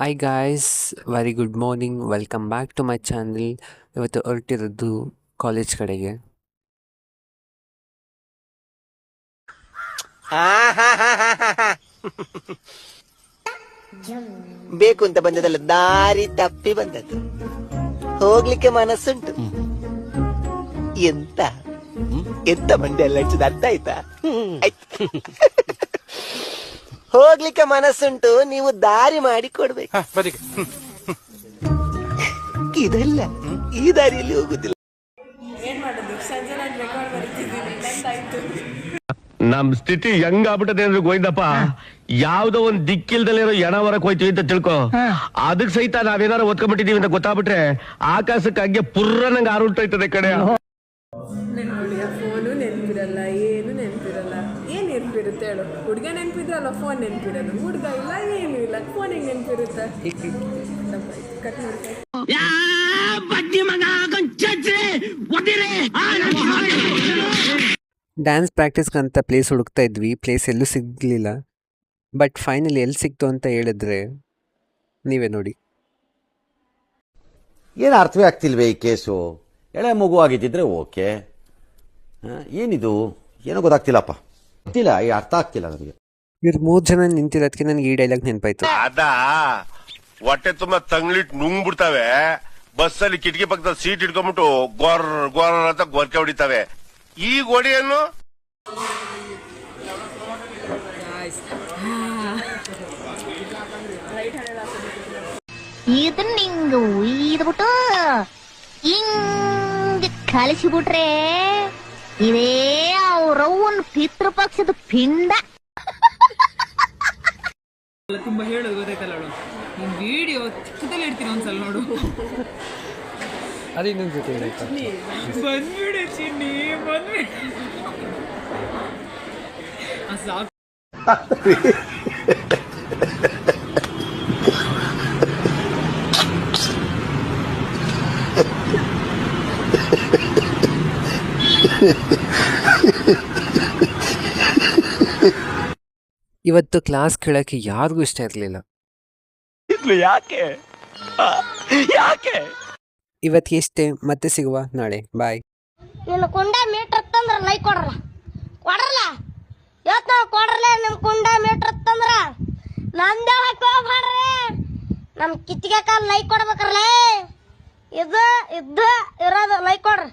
Hi guys, very good morning. Welcome back to my channel. ಇವತ್ತು ಹೊರಟಿರೋದು college ಕಡೆಗೆ. ಬೇಕು ಅಂತ ಬಂದದಲ್ಲ, ದಾರಿ ತಪ್ಪಿ ಬಂದದ್ದು. ಹೋಗ್ಲಿಕ್ಕೆ ಮನಸ್ಸುಂಟು. ಎಂತ ಎಂತ ಮಂಡಿ ಎಲ್ಲ ಹೆಚ್ಚದ ಅರ್ಥ ಆಯ್ತಾ? ಹೋಗ್ಲಿಕ್ಕೆ ಮನಸ್ಸುಂಟು, ನೀವು ದಾರಿ ಮಾಡಿ ಕೊಡ್ಬೇಕು. ಇದೆಲ್ಲ ಈ ದಾರಿಯಲ್ಲಿ ಹೋಗುದಿಲ್ಲ. ನಮ್ ಸ್ಥಿತಿ ಹೆಂಗ್ ಆಗ್ಬಿಟ್ಟದೆ ಅಂದ್ರೆ ಗೋವಿಂದಪ್ಪ, ಯಾವ್ದೋ ಒಂದ್ ದಿಕ್ಕಿಲ್ದಲ್ಲಿರೋ ಎಣ ಹೊರಕ್ ಹೋಯ್ತೀವಿ ಅಂತ ತಿಳ್ಕೊ. ಅದಕ್ ಸಹಿತ ನಾವೇನಾರು ಓದ್ಕೊಂಡ್ಬಿಟ್ಟಿದೀವಿ ಅಂತ ಗೊತ್ತಾಗ್ಬಿಟ್ರೆ ಆಕಾಶಕ್ಕೆ ಹಂಗೆ ಪುರ್ರ ನಂಗೆ ಆರುಂಟೋಯ್ತದೆ ಕಡೆ. ಫೋನು ನೆನಪಿರಲ್ಲ, ಏನು ನೆನಪಿರಲ್ಲ. ಏನ್ ನೆನಪಿರುತ್ತೆ ಹೇಳು? ಹುಡುಗ ನೆನಪಿದ್ರಲ್ಲ ಫೋನ್ ನೆನಪಿರೋದು. ಹುಡುಗ ಇಲ್ಲ, ಏನು ಇಲ್ಲ, ಫೋನ್ ಹೆಂಗ್ ನೆನಪಿರುತ್ತೆ? ಡ್ಯಾನ್ಸ್ ಪ್ರಾಕ್ಟೀಸ್ಗಂತ ಪ್ಲೇಸ್ ಹುಡುಕ್ತಾ ಇದ್ವಿ. ಪ್ಲೇಸ್ ಎಲ್ಲೂ ಸಿಗಲಿಲ್ಲ. ಬಟ್ ಫೈನಲಿ ಎಲ್ಲಿ ಸಿಕ್ತು ಅಂತ ಹೇಳಿದ್ರೆ ನೀವೇ ನೋಡಿ. ಏನು ಅರ್ಥವೇ ಆಗ್ತಿಲ್ವೇ ಈ ಕೇಸು? ಎಳೆ ಮಗು ಆಗಿದ್ದಿದ್ರೆ ಓಕೆ, ಏನಿದು ಏನೋ ಗೊತ್ತಾಗ್ತಿಲ್ಲಪ್ಪ. ಗೊತ್ತಿಲ್ಲ, ಈ ಅರ್ಥ ಆಗ್ತಿಲ್ಲ ನನಗೆ. ಇವ್ರು 3 ಜನ ನಿಂತಿರೋದಕ್ಕೆ ನನಗೆ ಈ ಡೈಲಾಗ್ ನೆನಪಾಯ್ತು. ಅದ ಹೊಟ್ಟೆ ತುಂಬಾ ತಂಗ್ಲಿಟ್ ನುಂಗ್ ಬಿಡ್ತಾವೆ. ಬಸ್ಸಲ್ಲಿ ಕಿಟಕಿ ಪಕ್ಕದ ಸೀಟ್ ಇಟ್ಕೊಂಡ್ಬಿಟ್ಟು ಗೋರ್ ಗೋರ್ ಅಂತ ಗೊರ್ಕೆ ಹೊಡಿತಾವೆ. ಈ ಗೋಡೆಯನ್ನು ಇದನ್ನ ಹಿಂಗ ಉಯ್ದ್ಬಿಟ್ಟು ಹಿಂಗ ಕಲಿಸಿಬಿಟ್ರೆ ಇದೇ ಅವ್ರವ್ವನ್ ಪಿತೃಪಕ್ಷದ ಪಿಂಡ. ತುಂಬಾ ಹೇಳೋದು ಗೊತ್ತಾಯ್ತಲ್ಲ ಅವಳು. ನಿನ್ ವಿಡಿಯೋ ಚಿಕ್ಕದಲ್ಲಿ ಇಡ್ತೀನಿ ಒಂದ್ಸಲ ನೋಡು. ಅದು ಇನ್ನೊಂದು ಜೊತೆ ಬಂದ್ಬಿಡೆ ಚಿನ್ನಿ, ಬಂದ್ಬಿಡೆ. ಸಾಕು. ಇವತ್ತು ಕ್ಲಾಸ್ ಕೇಳಕ್ಕೆ ಯಾರಿಗೂ ಇಷ್ಟ ಇರಲಿಲ್ಲ. ಯಾಕೆ ಯಾಕೆ ಇವತ್ತಿಗೆ ಇಷ್ಟೇ. ಮತ್ತೆ ಸಿಗುವ ನಾಳೆ. ಬಾಯ್. ನಿನ್ನ ಕುಂಡ ಮೀಟರ್ ತಂದ್ರ ಲೈಕ್ ಕೊಡ್ರಲ್ಲ, ಇವತ್ತು ನಾವು ಕೊಡ್ರಲ್ಲ. ನಿಮ್ ಕುಂಡ ಮೀಟರ್ ತಂದ್ರ ನಂದೇ ಹೋಗ್ಬೇಡ್ರಿ. ನಮ್ ಕಿತ್ತಿಗೆ ಕಾಲ್ ಲೈಕ್ ಕೊಡ್ಬೇಕ್ರಲ್ಲ. ಇದು ಇರೋದು ಲೈಕ್ ಕೊಡ್ರಿ.